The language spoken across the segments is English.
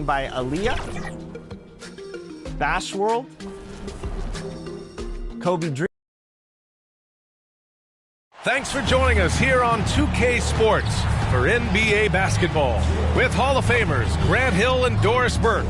by Aaliyah, Bash World, Kobe Dream. Thanks for joining us here on 2K Sports for NBA basketball with Hall of Famers Grant Hill and Doris Burke.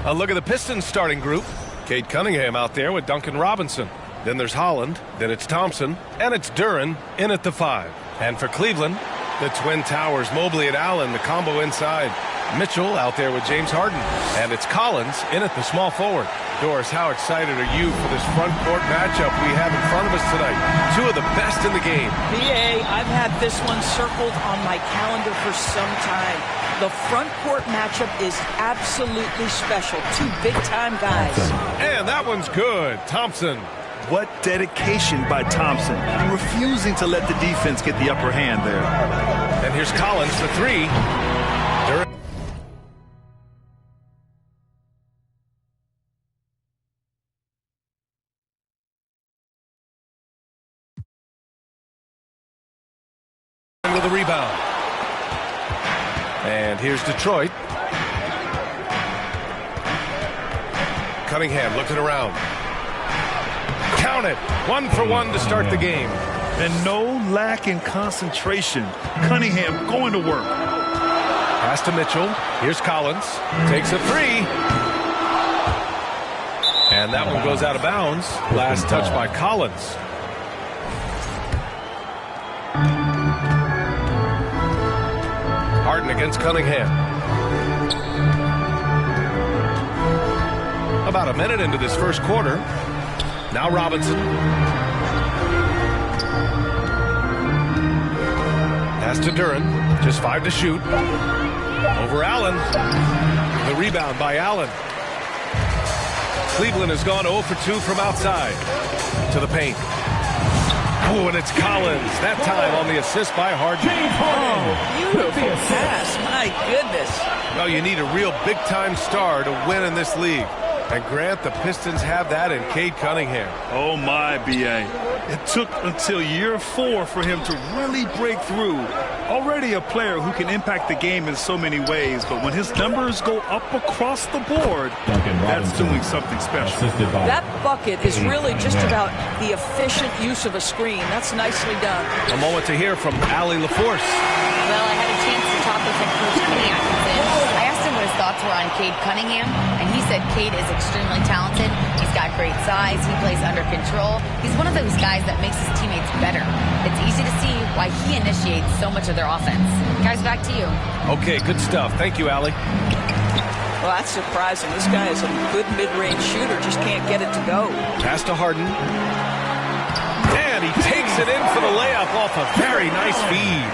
A look at the Pistons starting group. Cade Cunningham out there with Duncan Robinson. Then there's Holland, then it's Thompson, and it's Duren in at the 5. And for Cleveland, the Twin Towers, Mobley and Allen, the combo inside. Mitchell out there with James Harden. And it's Collins in at the small forward. Doris, how excited are you for this front court matchup we have in front of us tonight? Two of the best in the game. PA, I've had this one circled on my calendar for some time. The front court matchup is absolutely special. Two big-time guys. And that one's good. Thompson. What dedication by Thompson, refusing to let the defense get the upper hand there. And here's Collins for 3. Duren. With a rebound. And here's Detroit. Cunningham looking around. Count it. 1 for 1 to start the game. And no lack in concentration. Cunningham going to work. Pass to Mitchell. Here's Collins. Takes a 3. And that one goes out of bounds. Last touch by Collins. Harden against Cunningham. About a minute into this first quarter. Now Robinson. Pass to Duren. Just 5 to shoot. Over Allen. The rebound by Allen. Cleveland has gone 0 for 2 from outside. To the paint. Oh, and it's Collins. That time on the assist by Harden. Oh, beautiful pass. My goodness. Well, you need a real big-time star to win in this league. And Grant, the Pistons have that in Cade Cunningham. Oh, my, B.A. It took until year 4 for him to really break through. Already a player who can impact the game in so many ways, but when his numbers go up across the board, that's doing something special. That bucket is really just about the efficient use of a screen. That's nicely done. A moment to hear from Allie LaForce. Well, I had a chance to talk with him Coach Kenny Atkinson. I asked him what his thoughts were on Cade Cunningham, and he said Cade is extremely talented. He's got great size. He plays under control. He's one of those guys that makes his teammates better. It's easy to see why he initiates so much of their offense. Guys, back to you. Okay, good stuff. Thank you, Allie. Well, that's surprising. This guy is a good mid-range shooter, just can't get it to go. Pass to Harden. And he takes it in for the layup off a very nice feed.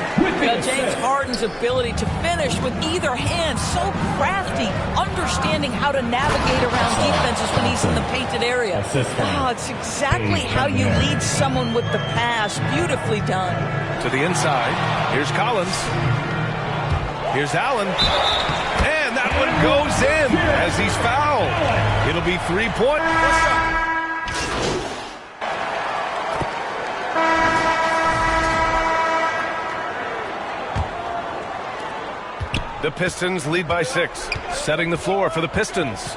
Now, James Harden's ability to finish with either hand, so crafty, understanding how to navigate around defenses when he's in the painted area. Wow, it's exactly how you lead someone with the pass. Beautifully done. To the inside. Here's Collins. Here's Allen. And that one goes in as he's fouled. It'll be 3-point. The Pistons lead by 6. Setting the floor for the Pistons.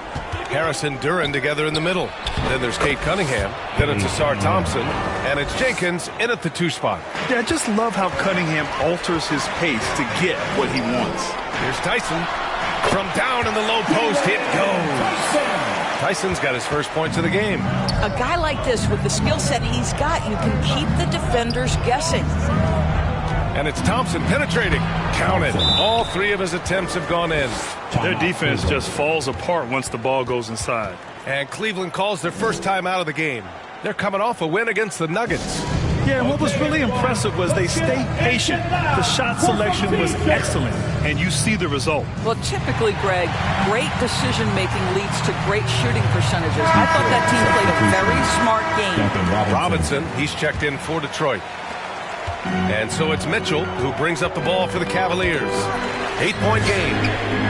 Harris and Duren together in the middle. Then there's Cade Cunningham. Then it's Asar Thompson. And it's Jenkins in at the 2 spot. Yeah, I just love how Cunningham alters his pace to get what he wants. Here's Tyson. From down in the low post, it goes. Tyson's got his first points of the game. A guy like this, with the skill set he's got, you can keep the defenders guessing. And it's Thompson penetrating. Count it. All 3 of his attempts have gone in. Their defense just falls apart once the ball goes inside. And Cleveland calls their first time out of the game. They're coming off a win against the Nuggets. Yeah, and what was really impressive was they stayed patient. The shot selection was excellent, and you see the result. Well, typically, Greg, great decision-making leads to great shooting percentages. I thought that team played a very smart game. Robinson, he's checked in for Detroit. And so it's Mitchell who brings up the ball for the Cavaliers. 8-point game.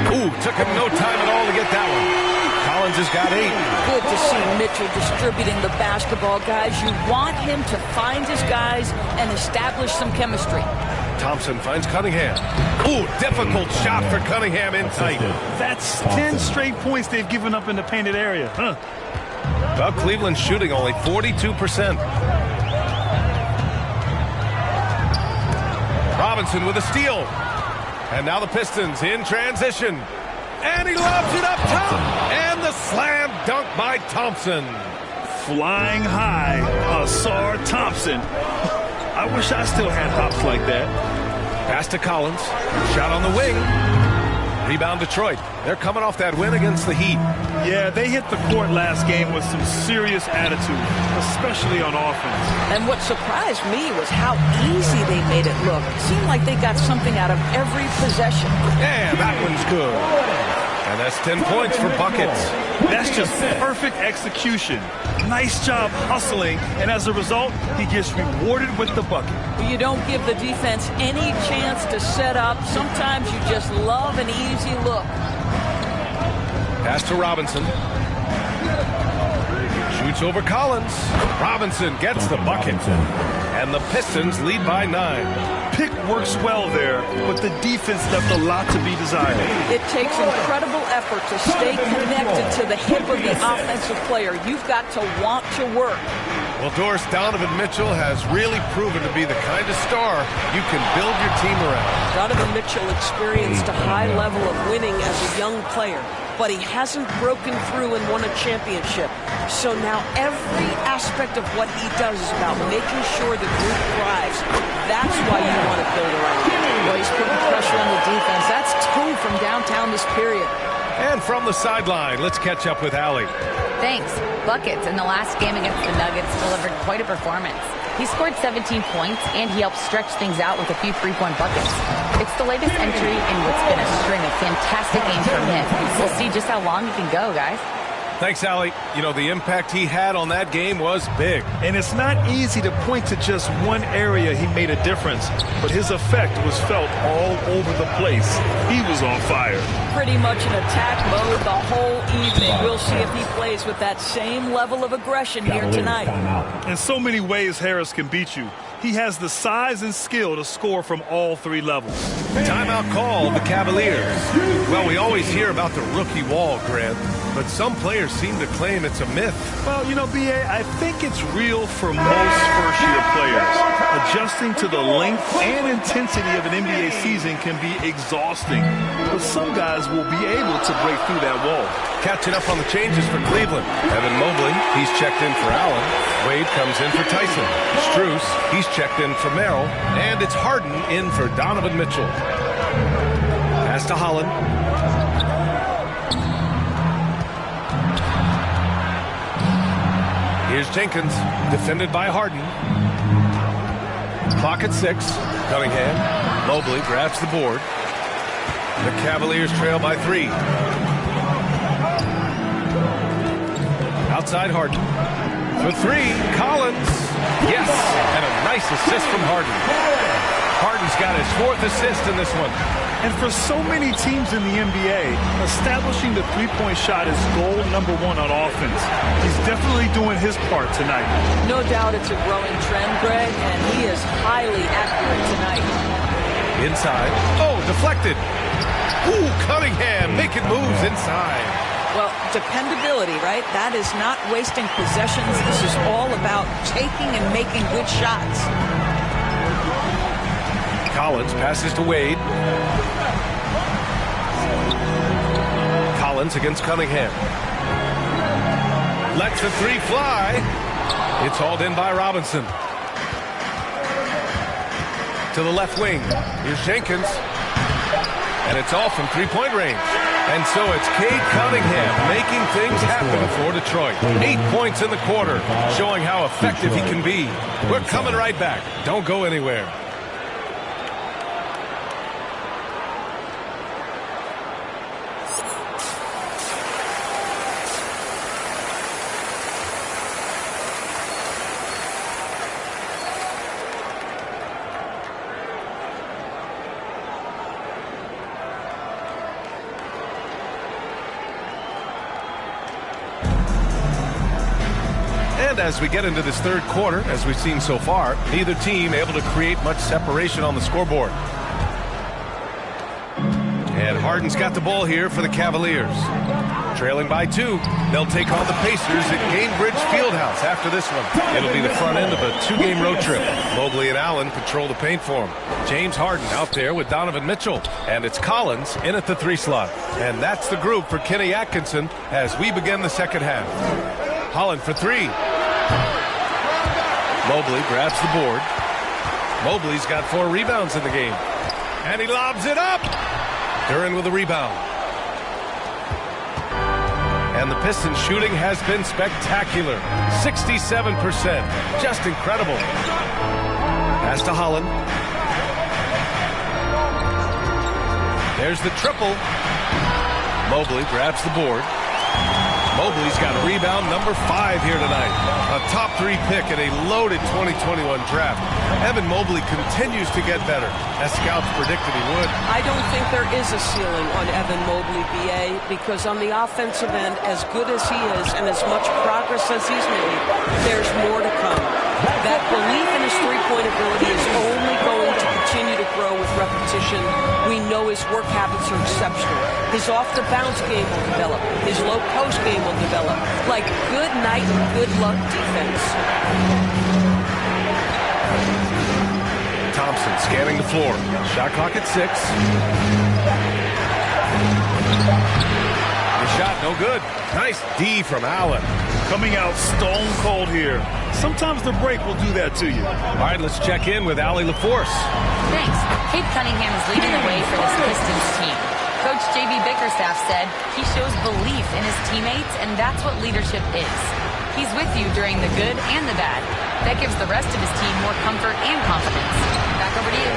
Ooh, took him no time at all to get that one. Collins has got 8. Good to see Mitchell distributing the basketball, guys. You want him to find his guys and establish some chemistry. Thompson finds Cunningham. Ooh, difficult shot for Cunningham in tight. That's 10 straight points they've given up in the painted area. Well, Cleveland shooting only 42%. Robinson with a steal. And now the Pistons in transition. And he lobs it up top. And the slam dunk by Thompson. Flying high, Asar Thompson. I wish I still had hops like that. Pass to Collins. Shot on the wing. Rebound Detroit. They're coming off that win against the Heat. Yeah, they hit the court last game with some serious attitude, especially on offense. And what surprised me was how easy they made it look. It seemed like they got something out of every possession. Yeah, that one's good. And that's 10 points for buckets. That's just perfect execution. Nice job hustling, and as a result, he gets rewarded with the bucket. You don't give the defense any chance to set up. Sometimes you just love an easy look. Pass to Robinson. Shoots over Collins. Robinson gets the bucket. And the Pistons lead by 9. Pick works well there, but the defense left a lot to be desired. It takes incredible effort to stay connected to the hip of the offensive player. You've got to want to work. Well, Doris, Donovan Mitchell has really proven to be the kind of star you can build your team around. Donovan Mitchell experienced a high level of winning as a young player, but he hasn't broken through and won a championship. So now every aspect of what he does is about making sure the group thrives. That's why you want to build around him. Well, he's putting pressure on the defense. That's 2 from downtown this period. And from the sideline, let's catch up with Allie. Thanks. Buckets in the last game against the Nuggets delivered quite a performance. He scored 17 points, and he helped stretch things out with a few three-point buckets. It's the latest entry in what's been a string of fantastic games from him. We'll see just how long he can go, guys. Thanks, Allie. You know, the impact he had on that game was big. And it's not easy to point to just one area he made a difference, but his effect was felt all over the place. He was on fire. Pretty much in attack mode the whole evening. We'll see if he plays with that same level of aggression here tonight. In so many ways, Harris can beat you. He has the size and skill to score from all 3 levels. Timeout call, the Cavaliers. Well, we always hear about the rookie wall, Grant, but some players seem to claim it's a myth. Well, you know, B.A., I think it's real for most first-year players. Adjusting to the length and intensity of an NBA season can be exhausting, but some guys will be able to break through that wall. Catching up on the changes for Cleveland. Evan Mobley, he's checked in for Allen. Wade comes in for Tyson. Strus, he's checked in for Merrill. And it's Harden in for Donovan Mitchell. Pass to Holland. Here's Jenkins, defended by Harden. Clock at 6. Cunningham. Mobley grabs the board. The Cavaliers trail by 3. Outside Harden. For 3, Collins. Yes, and a nice assist from Harden. Harden's got his 4th assist in this one. And for so many teams in the NBA, establishing the three-point shot is goal number 1 on offense. He's definitely doing his part tonight. No doubt it's a growing trend, Greg, and he is highly accurate tonight. Inside. Oh, deflected. Ooh, Cunningham making moves inside. Well, dependability, right? That is not wasting possessions. This is all about taking and making good shots. Collins passes to Wade. Collins against Cunningham. Lets the 3 fly. It's hauled in by Robinson. To the left wing. Here's Jenkins. And it's off from three-point range. And so it's Cade Cunningham making things happen for Detroit. 8 points in the quarter, showing how effective he can be. We're coming right back. Don't go anywhere. And as we get into this third quarter, as we've seen so far, neither team able to create much separation on the scoreboard. And Harden's got the ball here for the Cavaliers. Trailing by 2, they'll take on the Pacers at Cambridge Fieldhouse after this one. It'll be the front end of a 2-game road trip. Mobley and Allen control the paint for him. James Harden out there with Donovan Mitchell. And it's Collins in at the 3 slot. And that's the group for Kenny Atkinson as we begin the second half. Holland for 3. Mobley grabs the board. Mobley's got 4 rebounds in the game. And he lobs it up. Duran with a rebound. And the Pistons shooting has been spectacular. 67%. Just incredible. Pass to Holland. There's the triple. Mobley grabs the board. Mobley's got rebound number 5 here tonight. A top 3 pick in a loaded 2021 draft. Evan Mobley continues to get better, as scouts predicted he would. I don't think there is a ceiling on Evan Mobley, B.A., because on the offensive end, as good as he is and as much progress as he's made, there's more to come. That belief in his three-point ability is only going to continue to grow with repetition. We know his work habits are exceptional. His off-the-bounce game will develop. His low-post game will develop. Like good night and good luck defense. Thompson scanning the floor. Shot clock at 6. The shot no good. Nice D from Allen. Coming out stone cold here. Sometimes the break will do that to you. All right, let's check in with Allie LaForce. Thanks. Cade Cunningham is leading the way for this Pistons team. Coach J.B. Bickerstaff said he shows belief in his teammates, and that's what leadership is. He's with you during the good and the bad. That gives the rest of his team more comfort and confidence. Back over to you.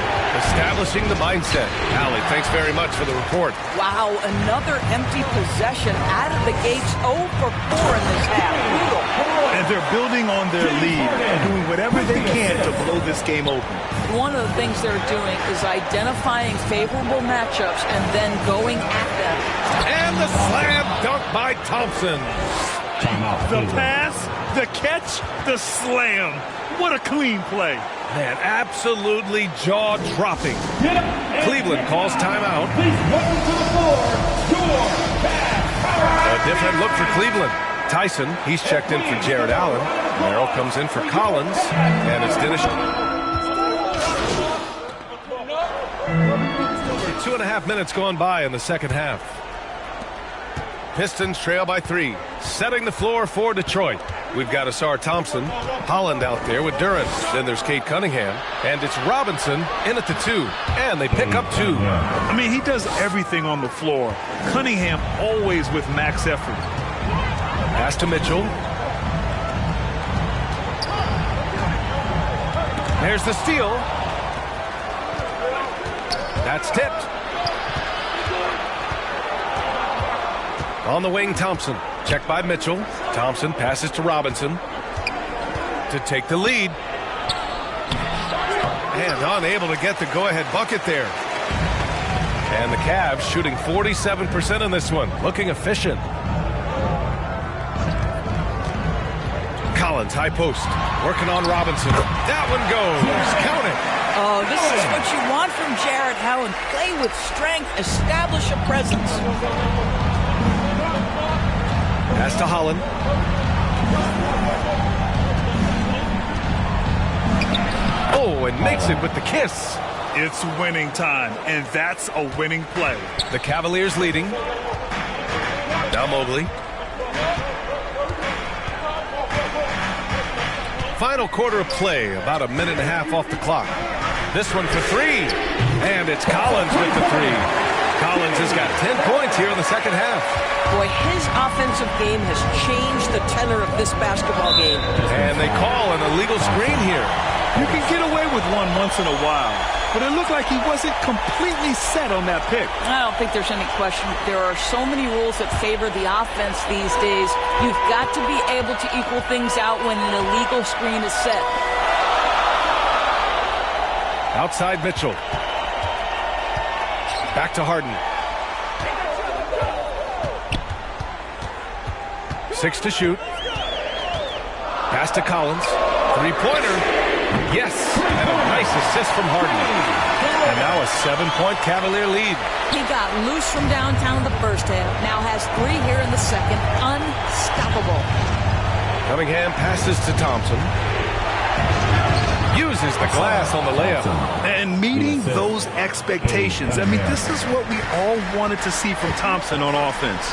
Establishing the mindset. Allie, thanks very much for the report. Wow, another empty possession out of the gates. 0 for 4 in this half. Brutal. And they're building on their lead and doing whatever they can to blow this game open. One of the things they're doing is identifying favorable matchups and then going at them. And the slam dunk by Thompson. The pass, the catch, the slam. What a clean play. Man, absolutely jaw-dropping. Cleveland calls timeout. A different look for Cleveland. Tyson, he's checked in for Jarrett Allen. Merrill comes in for Collins, and it's Dennis. 2.5 minutes gone by in the second half. Pistons trail by 3, setting the floor for Detroit. We've got Asar Thompson, Holland out there with Duran. Then there's Cade Cunningham, and it's Robinson in at the 2, and they pick up 2. I mean, he does everything on the floor. Cunningham always with max effort. Pass to Mitchell. There's the steal. That's tipped. On the wing, Thompson. Checked by Mitchell. Thompson passes to Robinson to take the lead. And unable to get the go-ahead bucket there. And the Cavs shooting 47% in this one. Looking efficient. Collins, high post. Working on Robinson. That one goes. Count it. Oh, this is what you want from Jarrett Allen. Play with strength. Establish a presence. Pass to Holland. Oh, and makes it with the kiss. It's winning time, and that's a winning play. The Cavaliers leading. Now Mobley. Final quarter of play, about a minute and a half off the clock. This one for 3, and it's Collins with the 3. Collins has got 10 points here in the second half. Boy, his offensive game has changed the tenor of this basketball game. And they call an illegal screen here. You can get away with one once in a while, but it looked like he wasn't completely set on that pick. I don't think there's any question. There are so many rules that favor the offense these days. You've got to be able to equal things out when an illegal screen is set. Outside Mitchell. Back to Harden. 6 to shoot. Pass to Collins. Three-pointer. Yes, and a nice assist from Harden. And now a 7-point Cavalier lead. He got loose from downtown in the first half. Now has 3 here in the second. Unstoppable. Cunningham passes to Thompson. Uses the glass on the layup. And meeting those expectations. I mean, this is what we all wanted to see from Thompson on offense.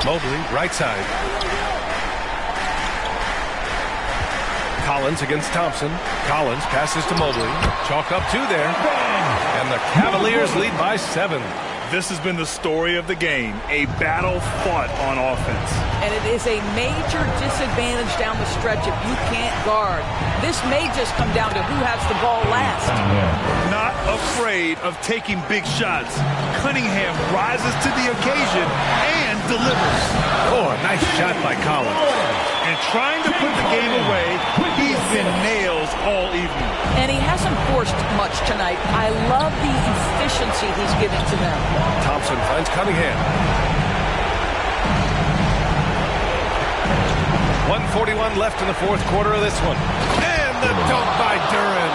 Mobley, right side. Collins against Thompson. Collins passes to Mobley. Chalk up 2 there. And the Cavaliers lead by 7. This has been the story of the game, a battle fought on offense. And it is a major disadvantage down the stretch if you can't guard. This may just come down to who has the ball last. Not afraid of taking big shots. Cunningham rises to the occasion and delivers. Oh, a nice shot by Collins. And trying to put the game away, he's been nails all evening. And he hasn't forced much tonight. I love the efficiency he's giving to them. Thompson finds Cunningham. 1:41 left in the fourth quarter of this one. And the dunk by Duran.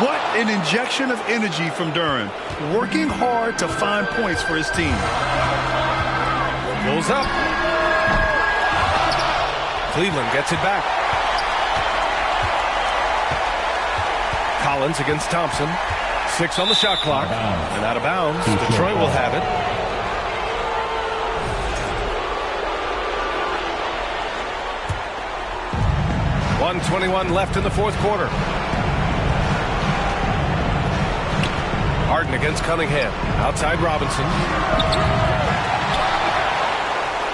What an injection of energy from Duran. Working hard to find points for his team. Goes up. Cleveland gets it back. Collins against Thompson. 6 on the shot clock. And out of bounds. Detroit will have it. .121 left in the fourth quarter. Harden against Cunningham. Outside Robinson.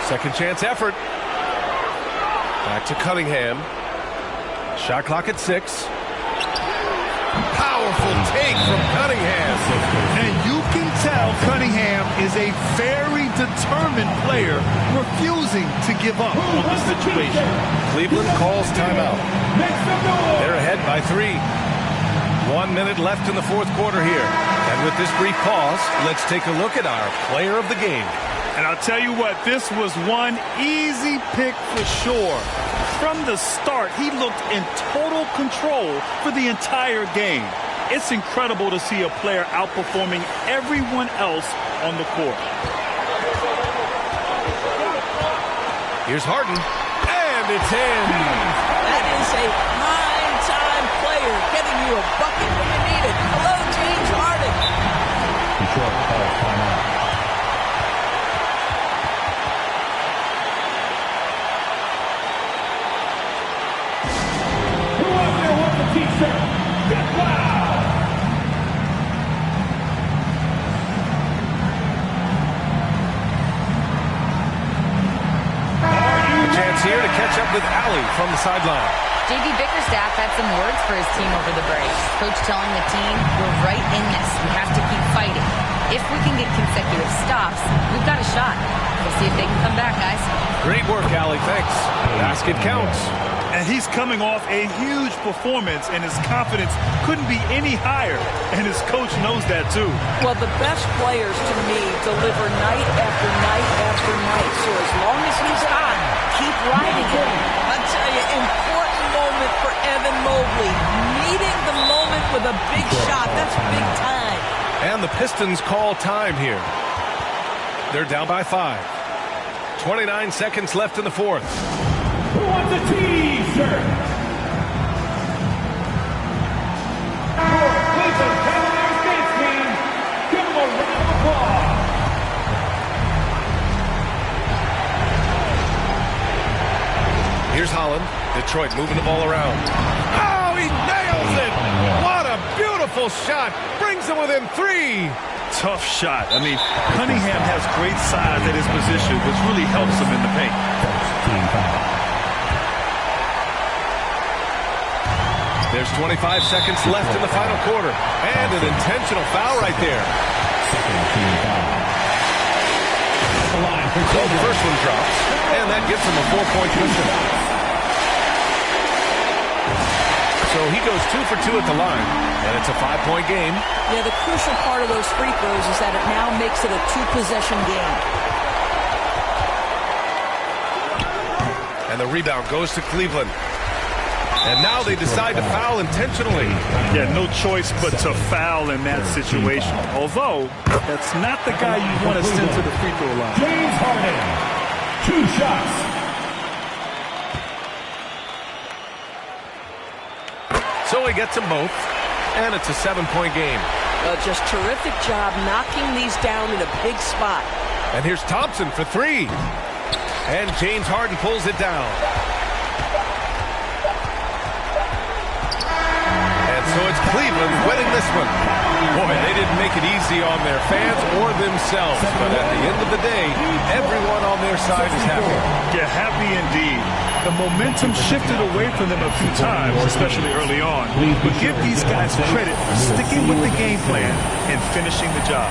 Second chance effort. Back to Cunningham. Shot clock at 6. Powerful take from Cunningham. And you can tell Cunningham is a very determined player, refusing to give up on the situation. Cleveland calls timeout. They're ahead by 3. 1 minute left in the fourth quarter here. And with this brief pause, let's take a look at our player of the game. And I'll tell you what, this was one easy pick for sure. From the start, he looked in total control for the entire game. It's incredible to see a player outperforming everyone else on the court. Here's Harden, and it's in. That is a prime-time player getting you a bucket when you need it. Hello, James Harden. Detroit calls timeout. Here to catch up with Allie from the sideline. J.B. Bickerstaff had some words for his team over the break. Coach telling the team, we're right in this. We have to keep fighting. If we can get consecutive stops, we've got a shot. We'll see if they can come back, guys. Great work, Allie. Thanks. Basket counts. And he's coming off a huge performance, and his confidence couldn't be any higher. And his coach knows that, too. Well, the best players, to me, deliver night after night after night. So as long as he's hot, keep riding him. I tell you, important moment for Evan Mobley. Needing the moment with a big shot. That's big time. And the Pistons call time here. They're down by 5. 29 seconds left in the fourth. Who wants a T-shirt? For Cleveland Cavaliers dance team, give them a round of applause. Here's Holland. Detroit moving the ball around. Oh, he nails it! What a beautiful shot! Brings them within 3. Tough shot. I mean, Cunningham has great size at his position, which really helps him in the paint. There's 25 seconds left in the final quarter. And an intentional foul right there. So the first one drops. And that gives him a 4-point cushion. So he goes 2 for 2 at the line. And it's a 5-point game. Yeah, the crucial part of those free throws is that it now makes it a 2-possession game. And the rebound goes to Cleveland. And now they decide to foul intentionally. Yeah, no choice but to foul in that situation. Although, that's not the guy you want to send to the free throw line. James Harden, 2 shots. So he gets them both, and it's a 7-point game. Just terrific job knocking these down in a big spot. And here's Thompson for 3. And James Harden pulls it down. And so it's Cleveland winning this one. Boy, they didn't make it easy on their fans or themselves. But at the end of the day, everyone on their side is happy. Yeah, happy indeed. The momentum shifted away from them a few times, especially early on. But give these guys credit for sticking with the game plan and finishing the job.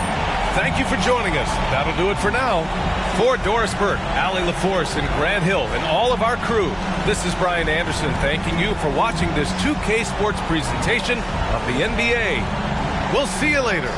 Thank you for joining us. That'll do it for now. For Doris Burke, Allie LaForce, and Grant Hill, and all of our crew, this is Brian Anderson thanking you for watching this 2K Sports presentation of the NBA. We'll see you later.